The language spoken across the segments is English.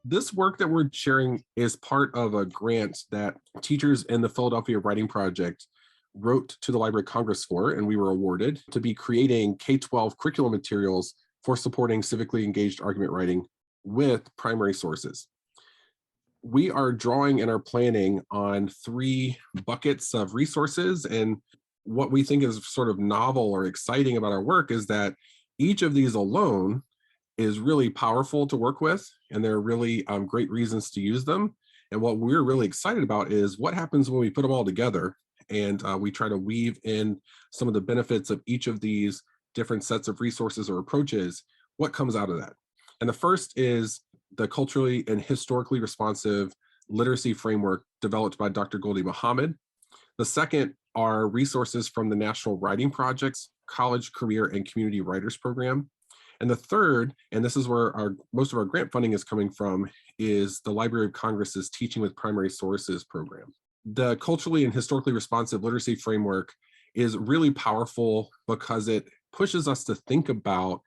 This work that we're sharing is part of a grant that teachers in the Philadelphia Writing Project wrote to the Library of Congress for, and we were awarded to be creating K-12 curriculum materials for supporting civically engaged argument writing with primary sources. We are drawing and are planning on 3 buckets of resources, and what we think is sort of novel or exciting about our work is that each of these alone is really powerful to work with, and there are really great reasons to use them. And what we're really excited about is what happens when we put them all together and we try to weave in some of the benefits of each of these different sets of resources or approaches, what comes out of that. And the first is the culturally and historically responsive literacy framework developed by Dr. Gholdy Muhammad. The second are resources from the National Writing Project's College, Career, and Community Writers Program. And the third, and this is where most of our grant funding is coming from, is the Library of Congress's Teaching with Primary Sources program. The culturally and historically responsive literacy framework is really powerful because it pushes us to think about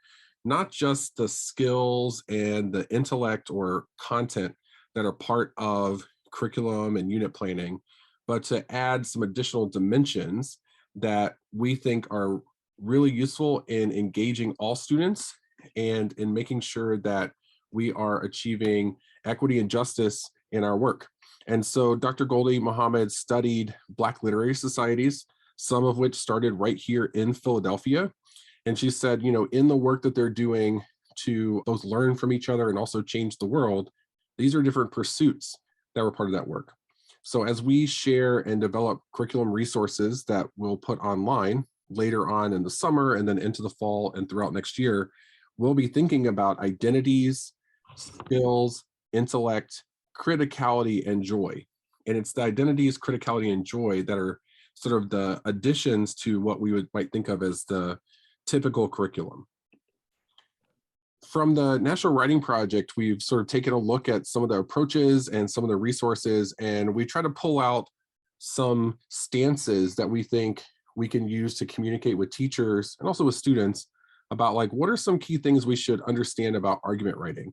not just the skills and the intellect or content that are part of curriculum and unit planning, but to add some additional dimensions that we think are really useful in engaging all students and in making sure that we are achieving equity and justice in our work. And so Dr. Gholdy Muhammad studied Black literary societies, some of which started right here in Philadelphia. And she said, you know, in the work that they're doing to both learn from each other and also change the world, these are different pursuits that were part of that work. So as we share and develop curriculum resources that we'll put online later on in the summer and then into the fall and throughout next year, we'll be thinking about identities, skills, intellect, criticality, and joy. And it's the identities, criticality, and joy that are sort of the additions to what we might think of as the typical curriculum. From the National Writing Project, we've sort of taken a look at some of the approaches and some of the resources, and we try to pull out some stances that we think we can use to communicate with teachers and also with students about, like, what are some key things we should understand about argument writing.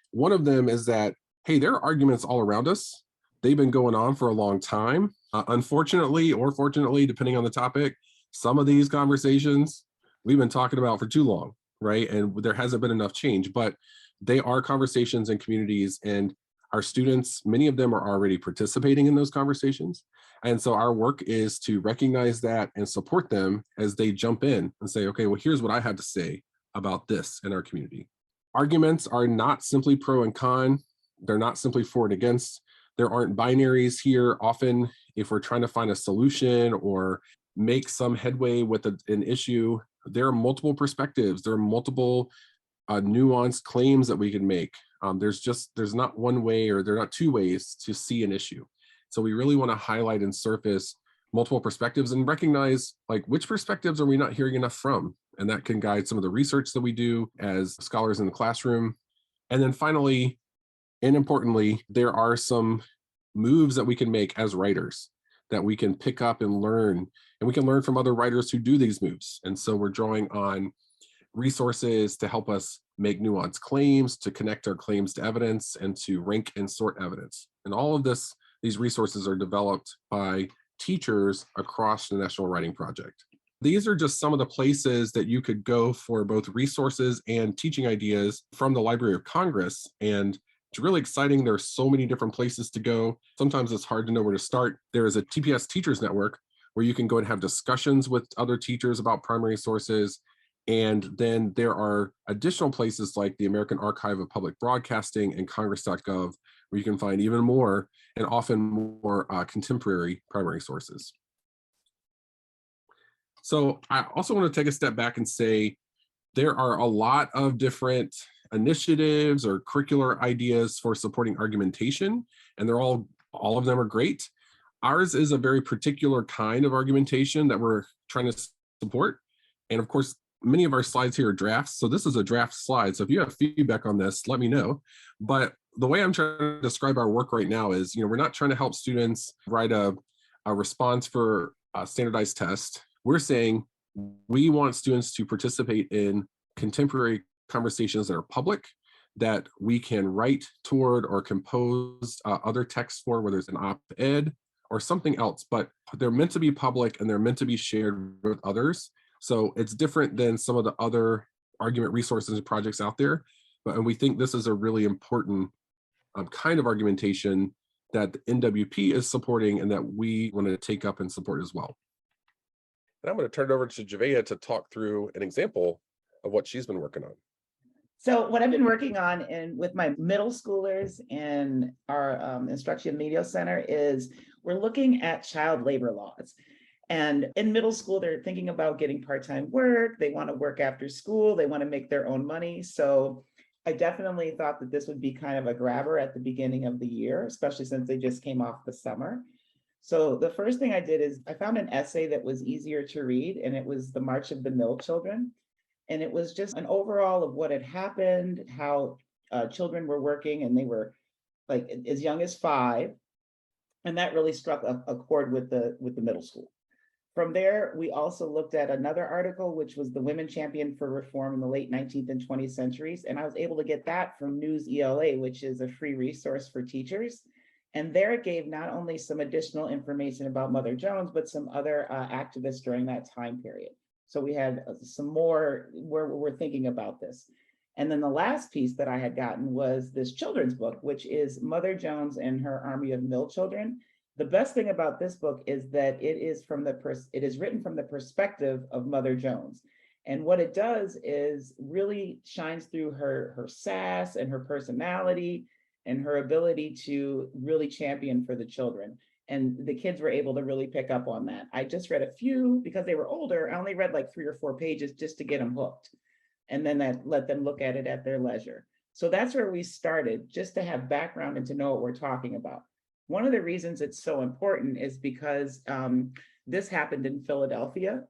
One of them is that, hey, there are arguments all around us. They've been going on for a long time. Unfortunately, or fortunately, depending on the topic, some of these conversations we've been talking about for too long, right? And there hasn't been enough change, but they are conversations in communities, and our students, many of them are already participating in those conversations. And so our work is to recognize that and support them as they jump in and say, okay, well, here's what I have to say about this in our community. Arguments are not simply pro and con. They're not simply for and against. There aren't binaries here. Often, if we're trying to find a solution or make some headway with an issue, there are multiple perspectives. There are multiple nuanced claims that we can make. There's not one way, or there are not two ways to see an issue. So we really want to highlight and surface multiple perspectives and recognize, like, which perspectives are we not hearing enough from? And that can guide some of the research that we do as scholars in the classroom. And then finally, and importantly, there are some moves that we can make as writers that we can pick up and learn, and we can learn from other writers who do these moves. And so we're drawing on resources to help us make nuanced claims, to connect our claims to evidence, and to rank and sort evidence. And all of these resources are developed by teachers across the National Writing Project. These are just some of the places that you could go for both resources and teaching ideas from the Library of Congress. And it's really exciting. There are so many different places to go. Sometimes it's hard to know where to start. There is a TPS Teachers Network where you can go and have discussions with other teachers about primary sources. And then there are additional places like the American Archive of Public Broadcasting and Congress.gov, where you can find even more and often more contemporary primary sources. So I also want to take a step back and say there are a lot of different initiatives or curricular ideas for supporting argumentation, and all of them are great. Ours is a very particular kind of argumentation that we're trying to support. And of course, many of our slides here are drafts. So this is a draft slide. So if you have feedback on this, let me know. But the way I'm trying to describe our work right now is, we're not trying to help students write a response for a standardized test. We're saying we want students to participate in contemporary conversations that are public, that we can write toward or compose other text for, whether it's an op-ed or something else, but they're meant to be public and they're meant to be shared with others. So it's different than some of the other argument resources and projects out there. And we think this is a really important kind of argumentation that the NWP is supporting and that we want to take up and support as well. And I'm going to turn it over to Javea to talk through an example of what she's been working on. So what I've been working on with my middle schoolers in our Instruction Media Center is we're looking at child labor laws. And in middle school, they're thinking about getting part-time work. They want to work after school. They want to make their own money. So I definitely thought that this would be kind of a grabber at the beginning of the year, especially since they just came off the summer. So the first thing I did is I found an essay that was easier to read, and it was The March of the Mill Children. And it was just an overall of what had happened, how children were working, and they were like as young as 5. And that really struck a chord with the middle school. From there, we also looked at another article, which was the Women Champion for Reform in the late 19th and 20th centuries. And I was able to get that from News ELA, which is a free resource for teachers. And there it gave not only some additional information about Mother Jones, but some other activists during that time period. So we had some more where we're thinking about this. And then the last piece that I had gotten was this children's book, which is Mother Jones and Her Army of Mill Children. The best thing about this book is that it is written from the perspective of Mother Jones. And what it does is really shines through her sass and her personality and her ability to really champion for the children. And the kids were able to really pick up on that. I just read a few because they were older. I only read like 3 or 4 pages just to get them hooked. And then that let them look at it at their leisure. So that's where we started, just to have background and to know what we're talking about. One of the reasons it's so important is because this happened in Philadelphia,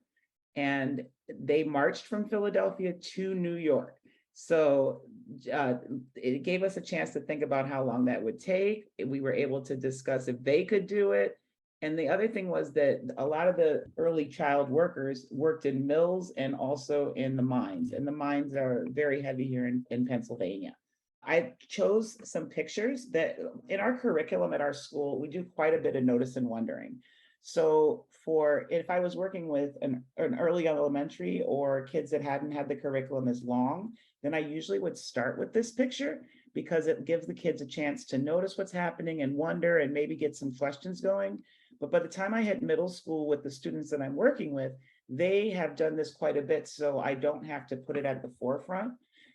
and they marched from Philadelphia to New York. So it gave us a chance to think about how long that would take. We were able to discuss if they could do it. And the other thing was that a lot of the early child workers worked in mills and also in the mines. And the mines are very heavy here in Pennsylvania. I chose some pictures that in our curriculum at our school, we do quite a bit of notice and wondering. So if I was working with an early elementary or kids that hadn't had the curriculum as long, then I usually would start with this picture because it gives the kids a chance to notice what's happening and wonder and maybe get some questions going. But by the time I hit middle school with the students that I'm working with, they have done this quite a bit, so I don't have to put it at the forefront.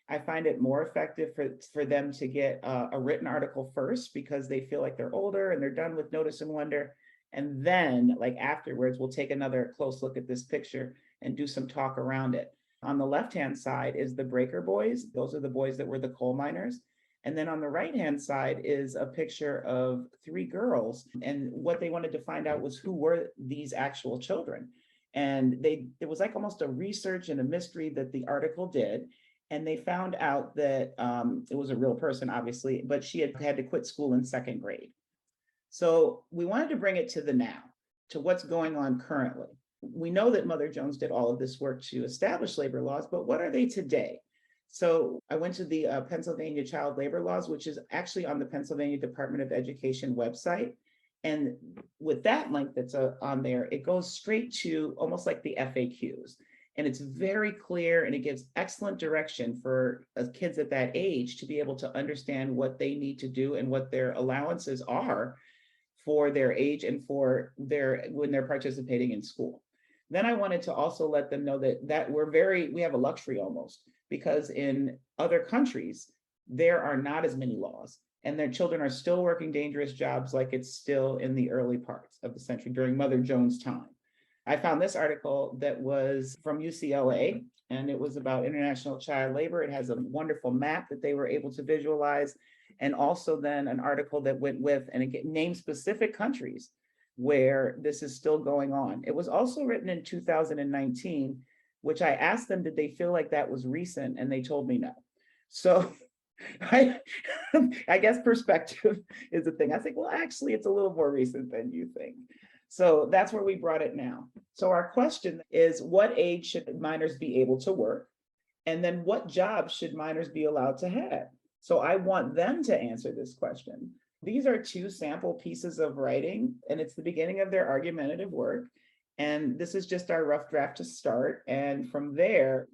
I find it more effective for them to get a written article first because they feel like they're older and they're done with notice and wonder. And then like afterwards, we'll take another close look at this picture and do some talk around it. On the left-hand side is the Breaker Boys. Those are the boys that were the coal miners. And then on the right-hand side is a picture of 3 girls. And what they wanted to find out was who were these actual children. And it was like almost a research and a mystery that the article did. And they found out that it was a real person, obviously, but she had to quit school in 2nd grade. So we wanted to bring it to the now, to what's going on currently. We know that Mother Jones did all of this work to establish labor laws, but what are they today? So I went to the Pennsylvania Child Labor Laws, which is actually on the Pennsylvania Department of Education website. And with that link that's on there, it goes straight to almost like the FAQs. And it's very clear and it gives excellent direction for kids at that age to be able to understand what they need to do and what their allowances are for their age and for when they're participating in school. Then I wanted to also let them know that we have a luxury almost, because in other countries, there are not as many laws and their children are still working dangerous jobs like it's still in the early parts of the century during Mother Jones' time. I found this article that was from UCLA, and it was about international child labor. It has a wonderful map that they were able to visualize, and also then an article that went with, and it named specific countries where this is still going on. It was also written in 2019, which I asked them, did they feel like that was recent? And they told me no. So I guess perspective is a thing. I think, well, actually, it's a little more recent than you think. So that's where we brought it now. So our question is, what age should minors be able to work? And then what jobs should minors be allowed to have? So I want them to answer this question. These are two sample pieces of writing, and it's the beginning of their argumentative work. And this is just our rough draft to start. And from there,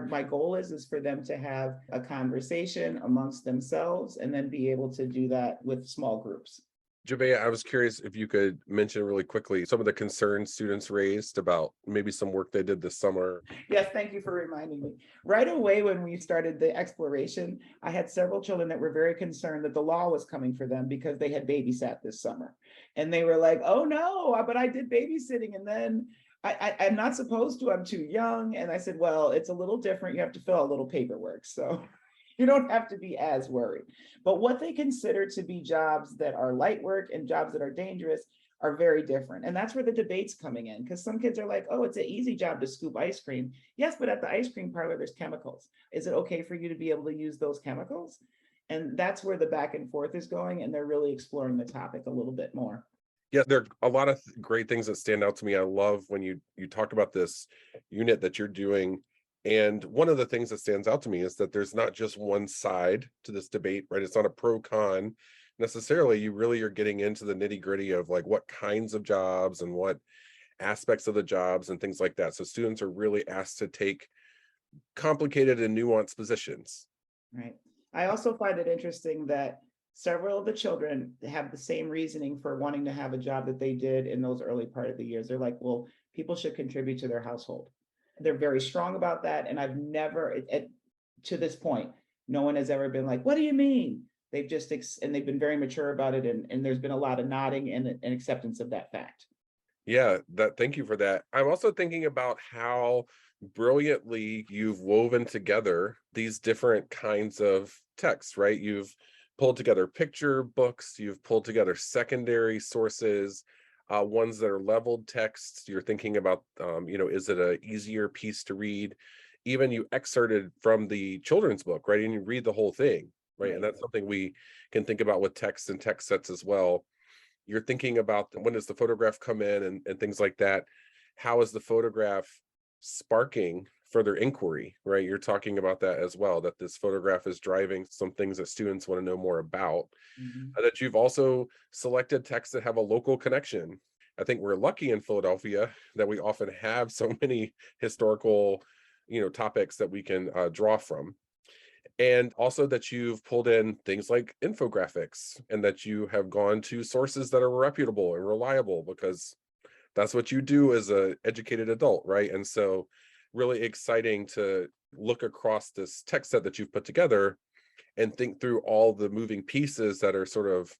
my goal is for them to have a conversation amongst themselves and then be able to do that with small groups. Javea, I was curious if you could mention really quickly some of the concerns students raised about maybe some work they did this summer. Yes, thank you for reminding me. Right away, when we started the exploration, I had several children that were very concerned that the law was coming for them because they had babysat this summer. And they were like, oh no, but I did babysitting. And then I'm not supposed to, I'm too young. And I said, well, it's a little different. You have to fill out a little paperwork. So you don't have to be as worried. But what they consider to be jobs that are light work and jobs that are dangerous are very different. And that's where the debate's coming in, because some kids are like, oh, it's an easy job to scoop ice cream. Yes, but at the ice cream parlor, there's chemicals. Is it okay for you to be able to use those chemicals? And that's where the back and forth is going. And they're really exploring the topic a little bit more. Yeah, there are a lot of great things that stand out to me. I love when you talk about this unit that you're doing. And one of the things that stands out to me is that there's not just one side to this debate, right? It's not a pro con necessarily. You really are getting into the nitty gritty of like what kinds of jobs and what aspects of the jobs and things like that. So students are really asked to take complicated and nuanced positions. Right. I also find it interesting that several of the children have the same reasoning for wanting to have a job that they did in those early part of the years. They're like, well, people should contribute to their household. They're very strong about that. And I've never, to this point, no one has ever been like, what do you mean? They've just, and they've been very mature about it. And there's been a lot of nodding and acceptance of that fact. Yeah, thank you for that. I'm also thinking about how brilliantly you've woven together these different kinds of texts, right? You've pulled together picture books, you've pulled together secondary sources, ones that are leveled texts. You're thinking about, is it an easier piece to read? Even you excerpted from the children's book, right? And you read the whole thing, right? And that's something we can think about with text and text sets as well. You're thinking about when does the photograph come in and things like that. How is the photograph sparking further inquiry, right? You're talking about that as well, that this photograph is driving some things that students want to know more about. That you've also selected texts that have a local connection. I think we're lucky in Philadelphia that we often have so many historical, topics that we can draw from. And also that you've pulled in things like infographics and that you have gone to sources that are reputable and reliable because that's what you do as an educated adult, right? And so really exciting to look across this text set that you've put together and think through all the moving pieces that are sort of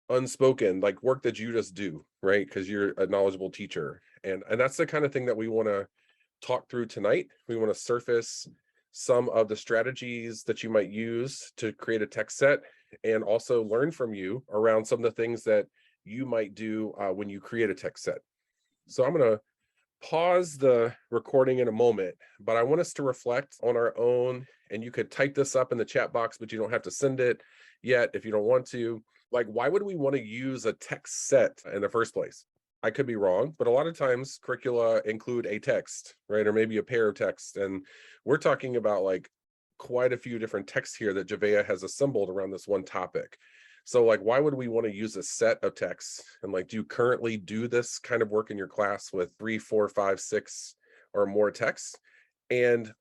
unspoken, like work that you just do, right? Because you're a knowledgeable teacher. And that's the kind of thing that we want to talk through tonight. We want to surface some of the strategies that you might use to create a text set and also learn from you around some of the things that you might do when you create a text set. So I'm going to pause the recording in a moment, but I want us to reflect on our own, and you could type this up in the chat box, but you don't have to send it yet if you don't want to. Like, why would we want to use a text set in the first place? I could be wrong, but a lot of times curricula include a text, right? Or maybe a pair of texts. And we're talking about like quite a few different texts here that Javea has assembled around this one topic. So like, why would we want to use a set of texts? And like, do you currently do this kind of work in your class with 3, 4, 5, 6 or more texts? And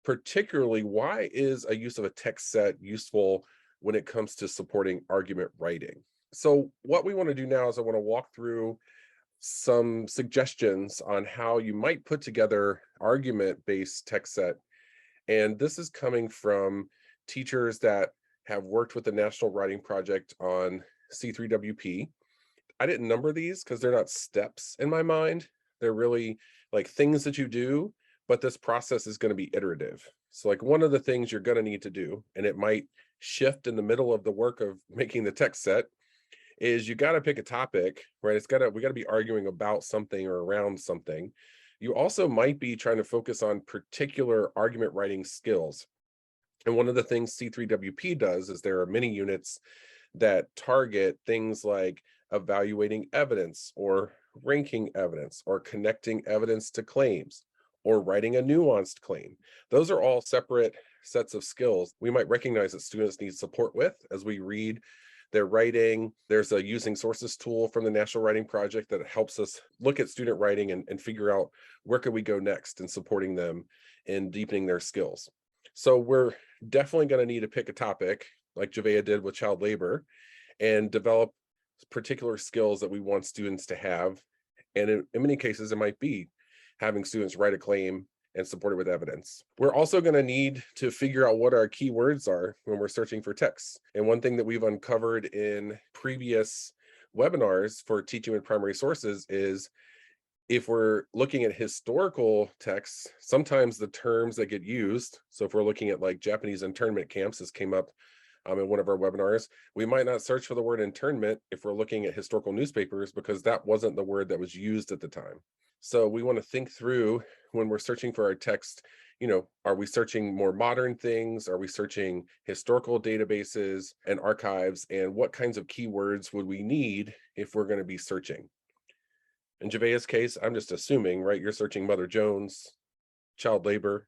particularly, why is a use of a text set useful when it comes to supporting argument writing? So what we want to do now is I want to walk through some suggestions on how you might put together argument-based text set. And this is coming from teachers that have worked with the National Writing Project on C3WP. I didn't number these because they're not steps in my mind. They're really like things that you do, but this process is going to be iterative. So like one of the things you're going to need to do, and it might shift in the middle of the work of making the text set, is you got to pick a topic, right? We got to be arguing about something or around something. You also might be trying to focus on particular argument writing skills. And one of the things C3WP does is there are many units that target things like evaluating evidence or ranking evidence or connecting evidence to claims or writing a nuanced claim. Those are all separate sets of skills we might recognize that students need support with as we read their writing. There's a using sources tool from the National Writing Project that helps us look at student writing and figure out where could we go next in supporting them in deepening their skills. So we're definitely going to need to pick a topic like Javea did with child labor and develop particular skills that we want students to have. And in many cases, it might be having students write a claim and support it with evidence. We're also going to need to figure out what our keywords are when we're searching for texts. And one thing that we've uncovered in previous webinars for teaching with primary sources is if we're looking at historical texts, sometimes the terms that get used, so if we're looking at like Japanese internment camps, this came up in one of our webinars, we might not search for the word internment if we're looking at historical newspapers because that wasn't the word that was used at the time. So we want to think through when we're searching for our text, are we searching more modern things? Are we searching historical databases and archives? And what kinds of keywords would we need if we're going to be searching? In Javea's case, I'm just assuming, right? You're searching Mother Jones, child labor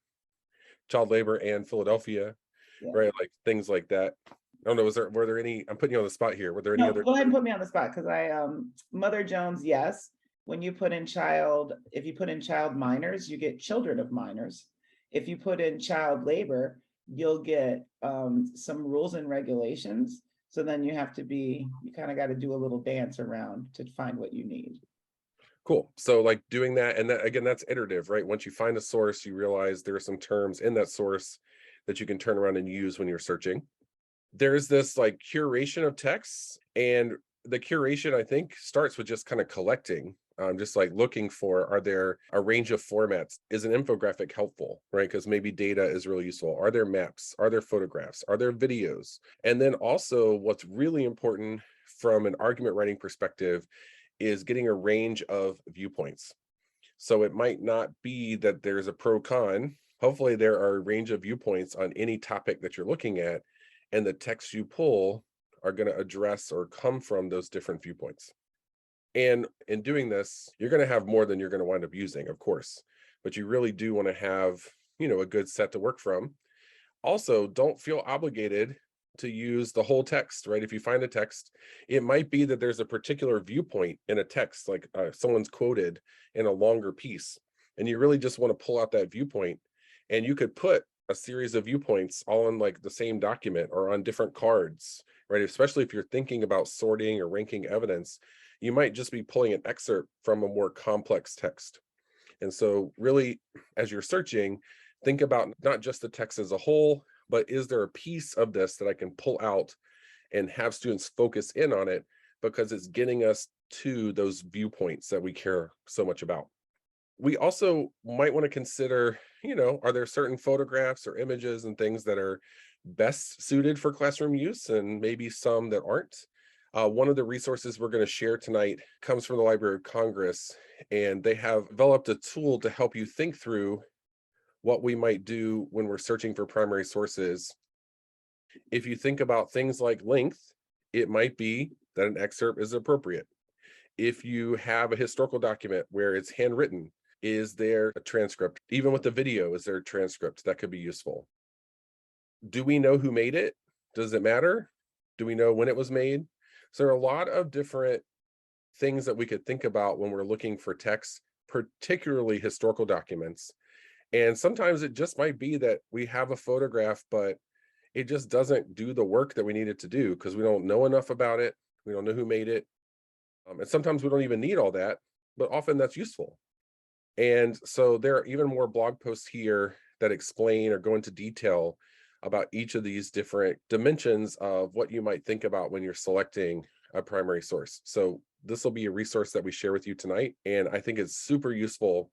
and Philadelphia, Yeah. right? Like things like that. I don't know, were there any, I'm putting you on the spot here. Were there any No, other? go ahead and put me on the spot because Mother Jones, yes. When you put in child, if you put in child minors, you get children of minors. If you put in child labor, you'll get some rules and regulations. So then you kind of got to do a little dance around to find what you need. Cool. So like doing that, and that, again, that's iterative, right? Once you find a source, you realize there are some terms in that source that you can turn around and use when you're searching. There's this like curation of texts, and the curation, I think, starts with just kind of collecting, just like looking for, are there a range of formats? Is an infographic helpful, right? Because maybe data is really useful. Are there maps? Are there photographs? Are there videos? And then also what's really important from an argument writing perspective is getting a range of viewpoints. So it might not be that there's a pro con. Hopefully there are a range of viewpoints on any topic that you're looking at, and the texts you pull are going to address or come from those different viewpoints. And in doing this, you're going to have more than you're going to wind up using, of course, but you really do want to have, a good set to work from. Also, don't feel obligated to use the whole text, right? If you find a text, it might be that there's a particular viewpoint in a text, like someone's quoted in a longer piece, and you really just want to pull out that viewpoint, and you could put a series of viewpoints all in like the same document or on different cards, right? Especially if you're thinking about sorting or ranking evidence, you might just be pulling an excerpt from a more complex text. And so really, as you're searching, think about not just the text as a whole, but is there a piece of this that I can pull out and have students focus in on it because it's getting us to those viewpoints that we care so much about. We also might want to consider, are there certain photographs or images and things that are best suited for classroom use and maybe some that aren't? One of the resources we're going to share tonight comes from the Library of Congress, and they have developed a tool to help you think through what we might do when we're searching for primary sources. If you think about things like length, it might be that an excerpt is appropriate. If you have a historical document where it's handwritten, is there a transcript? Even with the video, is there a transcript that could be useful? Do we know who made it? Does it matter? Do we know when it was made? So there are a lot of different things that we could think about when we're looking for text, particularly historical documents. And sometimes it just might be that we have a photograph, but it just doesn't do the work that we need it to do because we don't know enough about it. We don't know who made it. And sometimes we don't even need all that, but often that's useful. And so there are even more blog posts here that explain or go into detail about each of these different dimensions of what you might think about when you're selecting a primary source. So this will be a resource that we share with you tonight. And I think it's super useful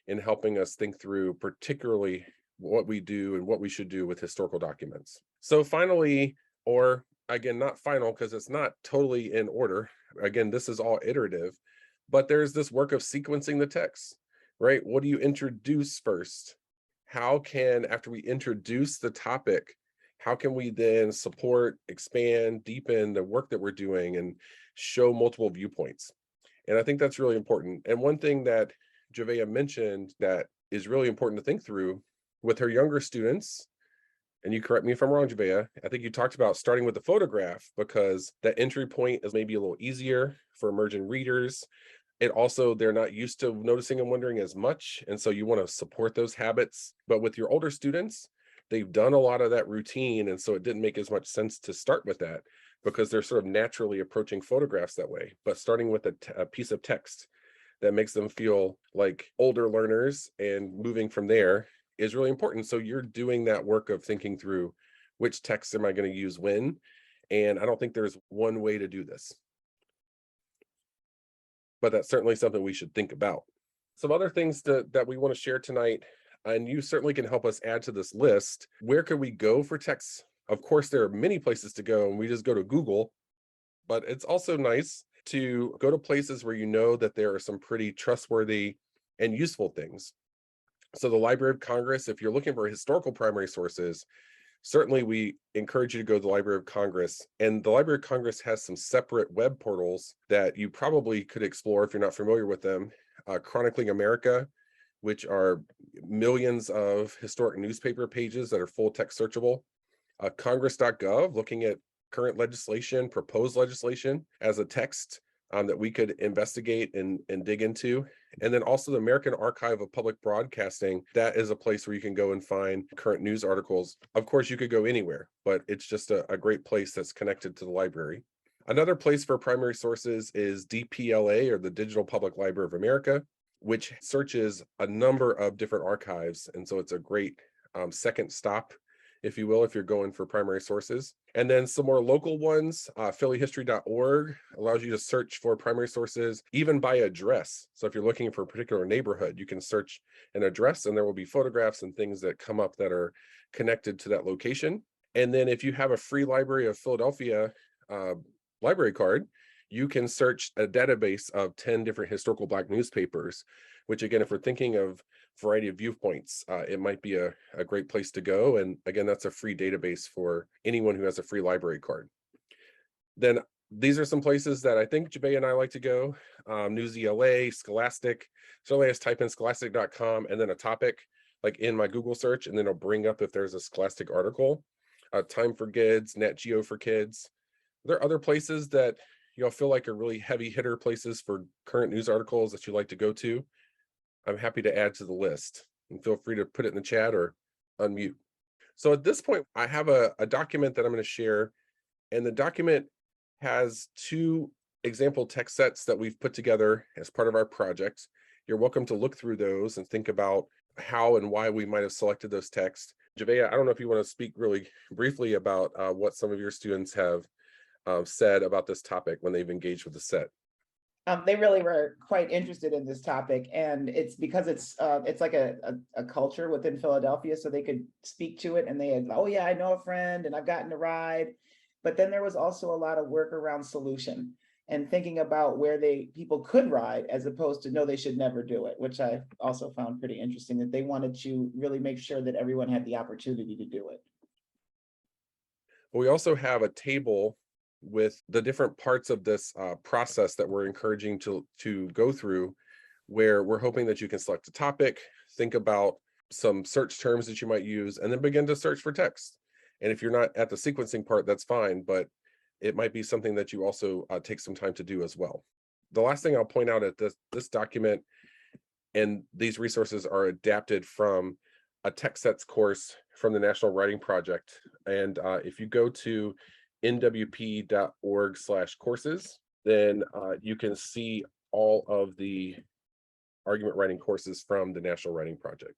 in helping us think through particularly what we do and what we should do with historical documents. So finally, or again, not final because it's not totally in order. Again, this is all iterative, but there's this work of sequencing the text, right? What do you introduce first? How can, after we introduce the topic, how can we then support, expand, deepen the work that we're doing and show multiple viewpoints? And I think that's really important. And one thing that Javea mentioned that is really important to think through with her younger students and you correct me if I'm wrong, Jabea, I think you talked about starting with the photograph because that entry point is maybe a little easier for emerging readers. It also, they're not used to noticing and wondering as much. And so you want to support those habits. But with your older students, they've done a lot of that routine. And so it didn't make as much sense to start with that because they're sort of naturally approaching photographs that way. But starting with a piece of text that makes them feel like older learners and moving from there is really important. So you're doing that work of thinking through which text am I going to use when? And I don't think there's one way to do this, but that's certainly something we should think about. Some other things that we want to share tonight, and you certainly can help us add to this list. Where can we go for texts? Of course, there are many places to go, and we just go to Google, but it's also nice to go to places where you know that there are some pretty trustworthy and useful things. So the Library of Congress, if you're looking for historical primary sources, certainly we encourage you to go to the Library of Congress. And the Library of Congress has some separate web portals that you probably could explore if you're not familiar with them. Chronicling America, which are millions of historic newspaper pages that are full text searchable. Congress.gov, looking at current legislation, proposed legislation as a text that we could investigate and dig into. And then also the American Archive of Public Broadcasting, that is a place where you can go and find current news articles. Of course, you could go anywhere, but it's just a great place that's connected to the library. Another place for primary sources is DPLA, or the Digital Public Library of America, which searches a number of different archives. And so it's a great second stop, if you will, if you're going for primary sources. And then some more local ones, phillyhistory.org allows you to search for primary sources, even by address. So if you're looking for a particular neighborhood, you can search an address and there will be photographs and things that come up that are connected to that location. And then if you have a Free Library of Philadelphia library card, you can search a database of 10 different historical Black newspapers, which again, if we're thinking of variety of viewpoints, it might be a great place to go. And again, that's a free database for anyone who has a free library card. Then these are some places that I think Jabea and I like to go. Newsy LA, Scholastic. So I just type in scholastic.com and then a topic like in my Google search, and then it'll bring up if there's a Scholastic article. Time for Kids, Nat Geo for Kids. There are other places that you'll feel like are really heavy hitter places for current news articles that you like to go to. I'm happy to add to the list, and feel free to put it in the chat or unmute. So at this point, I have a document that I'm going to share, and the document has 2 example text sets that we've put together as part of our project. You're welcome to look through those and think about how and why we might have selected those texts. Jabea, I don't know if you want to speak really briefly about what some of your students have said about this topic when they've engaged with the set. They really were quite interested in this topic, and it's because it's like a culture within Philadelphia, so they could speak to it, and they had, oh yeah, I know a friend and I've gotten a ride. But then there was also a lot of work around solution and thinking about where people could ride, as opposed to no, they should never do it, which I also found pretty interesting, that they wanted to really make sure that everyone had the opportunity to do it. We also have a table with the different parts of this process that we're encouraging to go through, where we're hoping that you can select a topic, think about some search terms that you might use, and then begin to search for text. And if you're not at the sequencing part, that's fine, but it might be something that you also take some time to do as well. The last thing I'll point out at this document, and these resources are adapted from a text sets course from the National Writing Project. And if you go to nwp.org/courses, then you can see all of the argument writing courses from the National Writing Project.